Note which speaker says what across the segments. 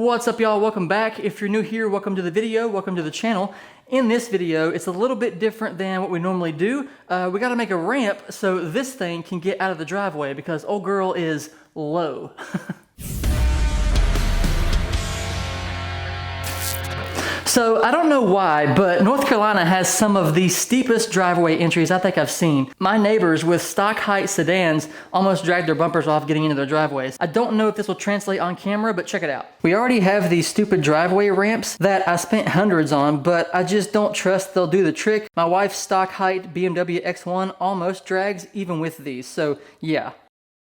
Speaker 1: What's up, y'all? Welcome back. If you're new here, welcome to the video, welcome to the channel. In this video, it's a little bit different than what we normally do. We gotta make a ramp so this thing can get out of the driveway because old girl is low. So I don't know why, but North Carolina has some of the steepest driveway entries I think I've seen. My neighbors with stock height sedans almost dragged their bumpers off getting into their driveways. I don't know if this will translate on camera, but check it out. We already have these stupid driveway ramps that I spent hundreds on, but I just don't trust they'll do the trick. My wife's stock height BMW X1 almost drags even with these, so yeah.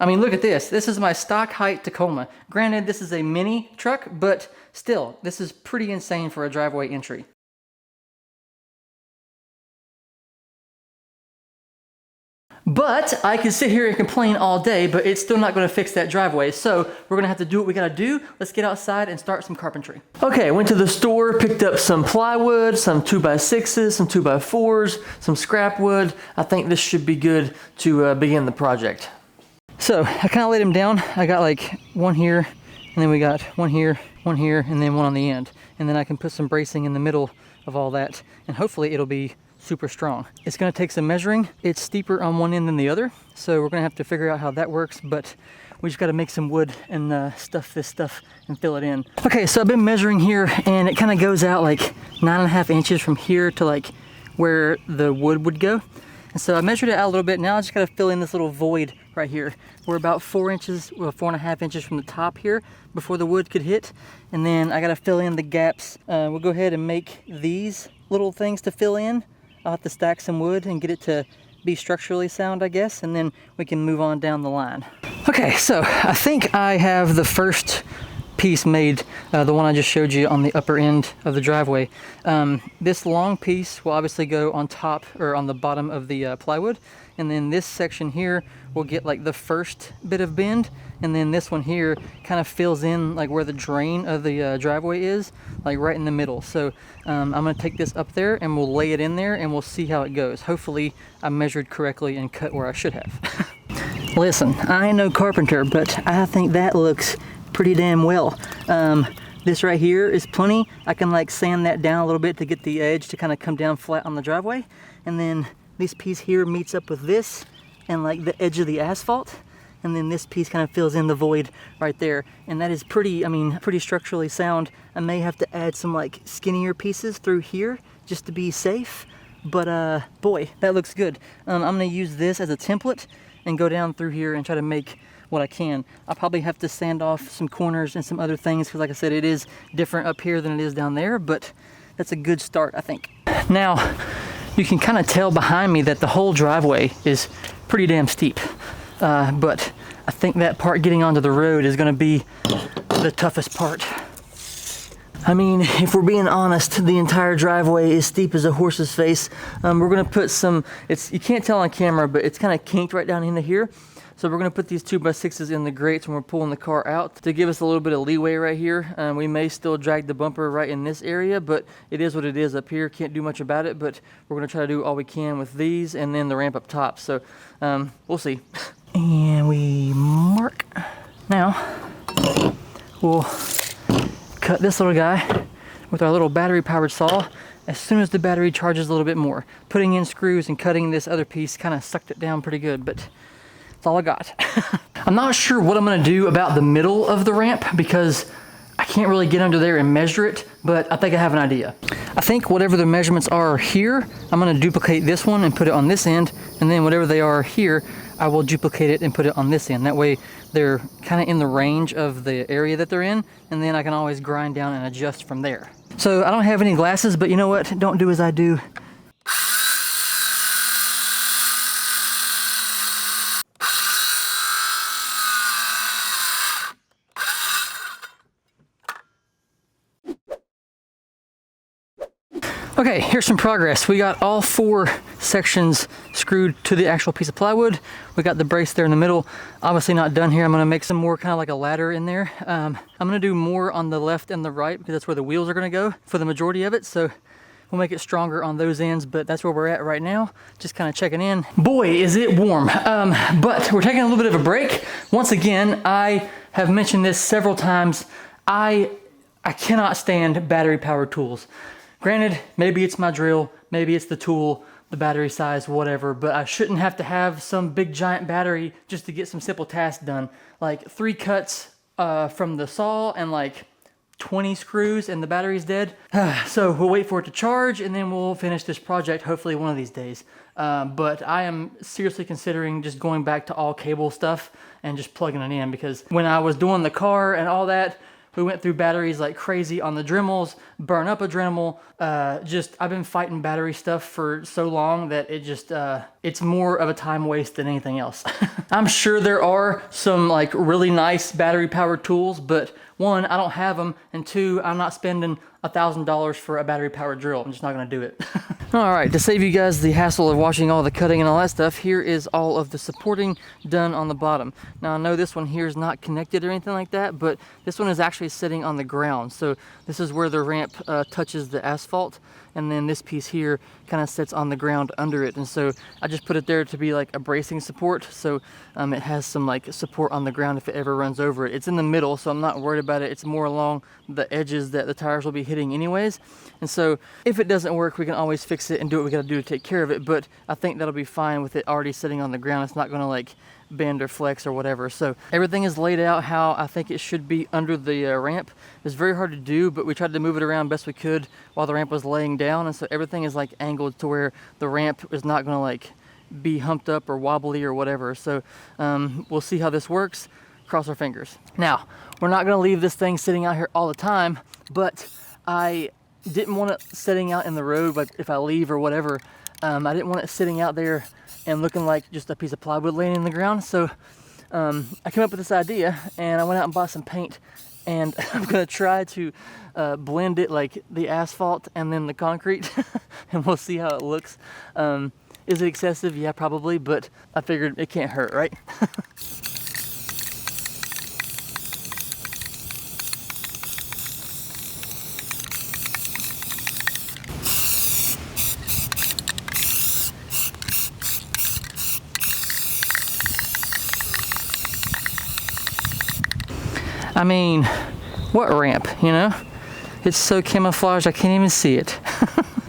Speaker 1: I mean, look at this. This is my stock height Tacoma. Granted, this is a mini truck, but still, this is pretty insane for a driveway entry. But I can sit here and complain all day, but it's still not going to fix that driveway. So we're going to have to do what we got to do. Let's get outside and start some carpentry. Okay, I went to the store, picked up some plywood, some 2x6s, some 2x4s, some scrap wood. I think this should be good to begin the project. So I kind of laid them down. I got like one here, and then we got one here, and then one on the end. And then I can put some bracing in the middle of all that, and hopefully it'll be super strong. It's gonna take some measuring. It's steeper on one end than the other, so we're gonna have to figure out how that works, but we just gotta make some wood and stuff this stuff and fill it in. Okay, so I've been measuring here, and it kind of goes out like 9.5 inches from here to like where the wood would go. And so I measured it out a little bit. Now I just gotta fill in this little void right here. We're about 4 inches, well, 4.5 inches from the top here before the wood could hit. And then I gotta fill in the gaps. We'll go ahead and make these little things to fill in. I'll have to stack some wood and get it to be structurally sound, I guess, and then we can move on down the line. Okay, so I think I have the first piece made, the one I just showed you on the upper end of the driveway. This long piece will obviously go on top or on the bottom of the plywood, and then this section here will get like the first bit of bend, and then this one here kind of fills in like where the drain of the driveway is, like right in the middle. So I'm gonna take this up there and we'll lay it in there and we'll see how it goes. Hopefully I measured correctly and cut where I should have. Listen, I ain't no carpenter, but I think that looks pretty damn well. This right here is plenty. I can like sand that down a little bit to get the edge to kind of come down flat on the driveway. And then this piece here meets up with this and like the edge of the asphalt. And then this piece kind of fills in the void right there. And that is pretty, I mean, pretty structurally sound. I may have to add some like skinnier pieces through here just to be safe. But boy, that looks good. I'm gonna use this as a template and go down through here and try to make what I can. I'll probably have to sand off some corners and some other things because like I said, it is different up here than it is down there, but that's a good start, I think. Now, you can kind of tell behind me that the whole driveway is pretty damn steep, but I think that part getting onto the road is gonna be the toughest part. I mean, if we're being honest, the entire driveway is steep as a horse's face. We're gonna put some, you can't tell on camera, but it's kind of kinked right down into here. So we're gonna put these 2x6s in the grates when we're pulling the car out to give us a little bit of leeway right here. We may still drag the bumper right in this area, but it is what it is up here. Can't do much about it, but we're gonna try to do all we can with these and then the ramp up top. So we'll see. And we mark. Now, we'll cut this little guy with our little battery powered saw as soon as the battery charges a little bit more. Putting in screws and cutting this other piece kind of sucked it down pretty good, but that's all I got. I'm not sure what I'm gonna do about the middle of the ramp because I can't really get under there and measure it, but I think I have an idea. I think whatever the measurements are here, I'm gonna duplicate this one and put it on this end, and then whatever they are here, I will duplicate it and put it on this end. That way they're kind of in the range of the area that they're in, and then I can always grind down and adjust from there. So I don't have any glasses, but you know what? Don't do as I do. Okay, here's some progress. We got all 4 sections screwed to the actual piece of plywood. We got the brace there in the middle. Obviously not done here. I'm gonna make some more kind of like a ladder in there. I'm gonna do more on the left and the right because that's where the wheels are gonna go for the majority of it. So we'll make it stronger on those ends, but that's where we're at right now. Just kind of checking in. Boy, is it warm. But we're taking a little bit of a break. Once again, I have mentioned this several times. I I cannot stand battery powered tools. Granted, maybe it's my drill, maybe it's the tool, the battery size, whatever, but I shouldn't have to have some big giant battery just to get some simple tasks done. Like 3 cuts from the saw and like 20 screws and the battery's dead. So we'll wait for it to charge and then we'll finish this project hopefully one of these days. But I am seriously considering just going back to all cable stuff and just plugging it in, because when I was doing the car and all that, we went through batteries like crazy on the Dremels, burn up a Dremel. I've been fighting battery stuff for so long that it just, it's more of a time waste than anything else. I'm sure there are some like really nice battery powered tools, but 1, I don't have them, and 2, I'm not spending $1,000 for a battery powered drill. I'm just not gonna do it. All right, to save you guys the hassle of watching all the cutting and all that stuff, here is all of the supporting done on the bottom. Now I know this one here is not connected or anything like that, but this one is actually sitting on the ground. So this is where the ramp touches the asphalt, and then this piece here kind of sits on the ground under it. And so I just put it there to be like a bracing support, so it has some like support on the ground if it ever runs over it. It's in the middle, so I'm not worried about it. It's more along the edges that the tires will be hitting anyways. And so if it doesn't work, we can always fix it and do what we gotta do to take care of it, but I think that'll be fine with it already sitting on the ground. It's not gonna like bend or flex or whatever. So everything is laid out how I think it should be under the ramp. It's very hard to do, but we tried to move it around best we could while the ramp was laying down, and so everything is like angled to where the ramp is not gonna like be humped up or wobbly or whatever. So we'll see how this works. Cross our fingers. Now, we're not gonna leave this thing sitting out here all the time, but I didn't want it sitting out in the road, like if I leave or whatever. I didn't want it sitting out there and looking like just a piece of plywood laying in the ground. So I came up with this idea and I went out and bought some paint, and I'm gonna try to blend it like the asphalt and then the concrete and we'll see how it looks. Is it excessive? Yeah, probably, but I figured it can't hurt, right? I mean, what ramp, you know? It's so camouflaged I can't even see it.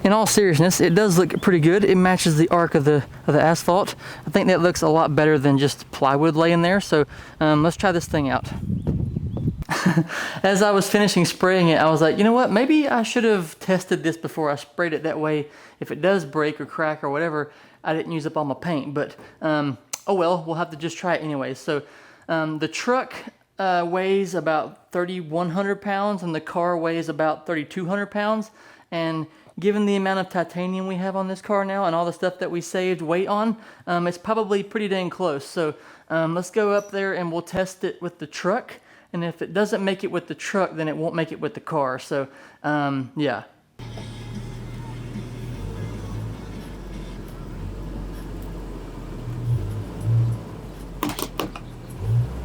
Speaker 1: In all seriousness, it does look pretty good. It matches the arc of the asphalt. I think that looks a lot better than just plywood laying there. So let's try this thing out. As I was finishing spraying it, I was like, you know what? Maybe I should have tested this before I sprayed it. That way, if it does break or crack or whatever, I didn't use up all my paint. But oh well, we'll have to just try it anyway. So the truck weighs about 3,100 pounds and the car weighs about 3,200 pounds. And given the amount of titanium we have on this car now and all the stuff that we saved weight on, it's probably pretty dang close. So let's go up there and we'll test it with the truck. And if it doesn't make it with the truck, then it won't make it with the car. So yeah.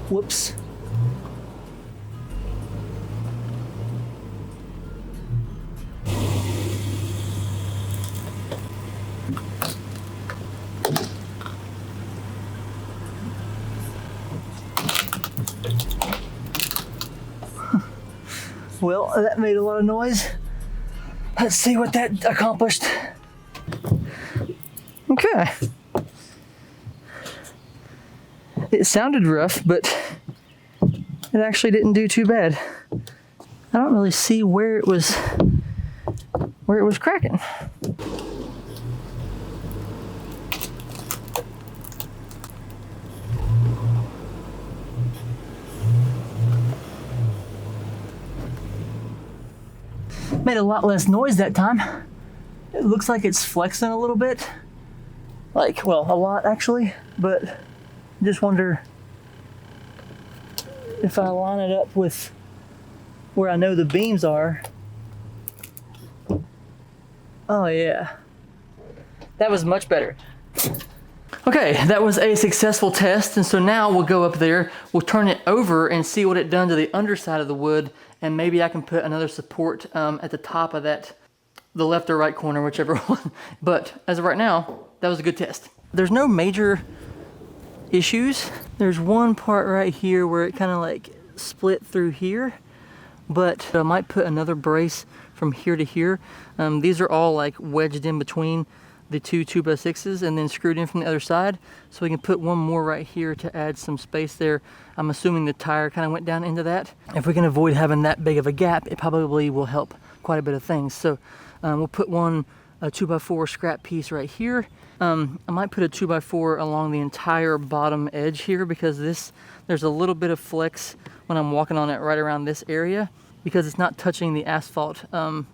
Speaker 1: Whoops. Well, that made a lot of noise. Let's see what that accomplished. Okay. It sounded rough, but it actually didn't do too bad. I don't really see where it was cracking. Made a lot less noise that time. It looks like it's flexing a little bit. Like, well, a lot actually, but just wonder if I line it up with where I know the beams are. Oh yeah, that was much better. Okay, that was a successful test, and so now we'll go up there, we'll turn it over and see what it done to the underside of the wood, and maybe I can put another support at the top of that, the left or right corner, whichever one. But as of right now, that was a good test. There's no major issues. There's one part right here where it kind of like split through here, but I might put another brace from here to here. These are all like wedged in between the two 2x6s and then screwed in from the other side. So we can put one more right here to add some space there. I'm assuming the tire kind of went down into that. If we can avoid having that big of a gap, it probably will help quite a bit of things. So we'll put a 2x4 scrap piece right here. I might put a 2x4 along the entire bottom edge here because there's a little bit of flex when I'm walking on it right around this area, because it's not touching the asphalt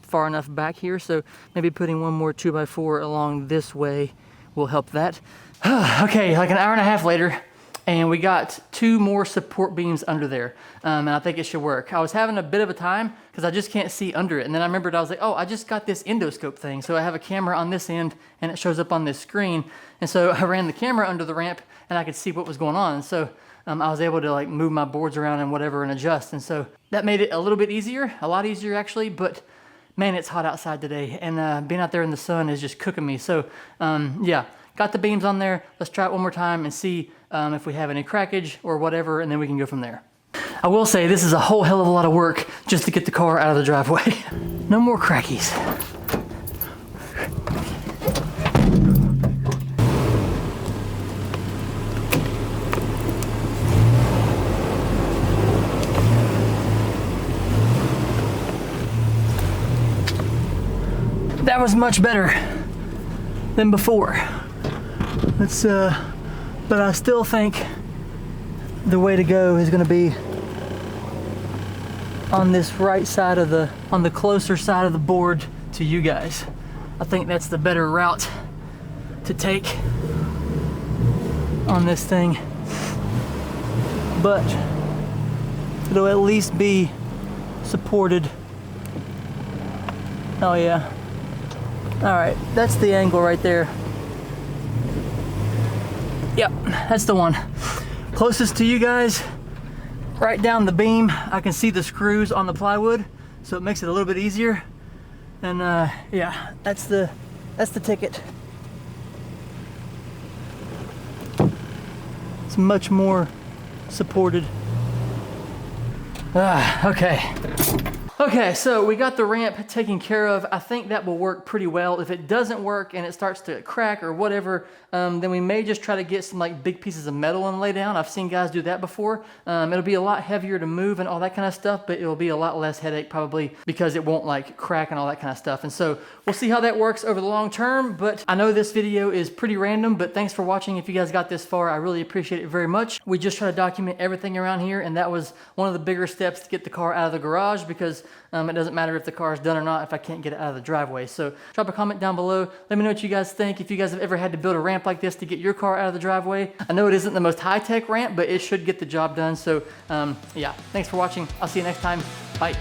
Speaker 1: far enough back here. So maybe putting one more 2x4 along this way will help that. Okay, like an hour and a half later, and we got 2 more support beams under there, and I think it should work. I was having a bit of a time because I just can't see under it, and then I remembered, I was like, oh, I just got this endoscope thing, so I have a camera on this end and it shows up on this screen, and so I ran the camera under the ramp and I could see what was going on. So I was able to like move my boards around and whatever and adjust, and so that made it a little bit easier, a lot easier actually. But man, it's hot outside today, and being out there in the sun is just cooking me. So yeah, got the beams on there. Let's try it one more time and see if we have any crackage or whatever, and then we can go from there. I will say this is a whole hell of a lot of work just to get the car out of the driveway. No more crackies. That was much better than before. But I still think the way to go is going to be on this right side of on the closer side of the board to you guys. I think that's the better route to take on this thing. But it'll at least be supported. Oh yeah. All right, that's the angle right there. Yep, that's the one. Closest to you guys, right down the beam. I can see the screws on the plywood, so it makes it a little bit easier. And yeah, that's the ticket. It's much more supported. Okay. Okay, so we got the ramp taken care of. I think that will work pretty well. If it doesn't work and it starts to crack or whatever, then we may just try to get some like big pieces of metal and lay down. I've seen guys do that before. It'll be a lot heavier to move and all that kind of stuff, but it'll be a lot less headache probably because it won't like crack and all that kind of stuff. And so we'll see how that works over the long term, but I know this video is pretty random, but thanks for watching. If you guys got this far, I really appreciate it very much. We just try to document everything around here, and that was one of the bigger steps to get the car out of the garage, because it doesn't matter if the car is done or not if I can't get it out of the driveway. So drop a comment down below. Let me know what you guys think. If you guys have ever had to build a ramp like this to get your car out of the driveway. I know it isn't the most high-tech ramp, but it should get the job done. So yeah, thanks for watching. I'll see you next time. Bye.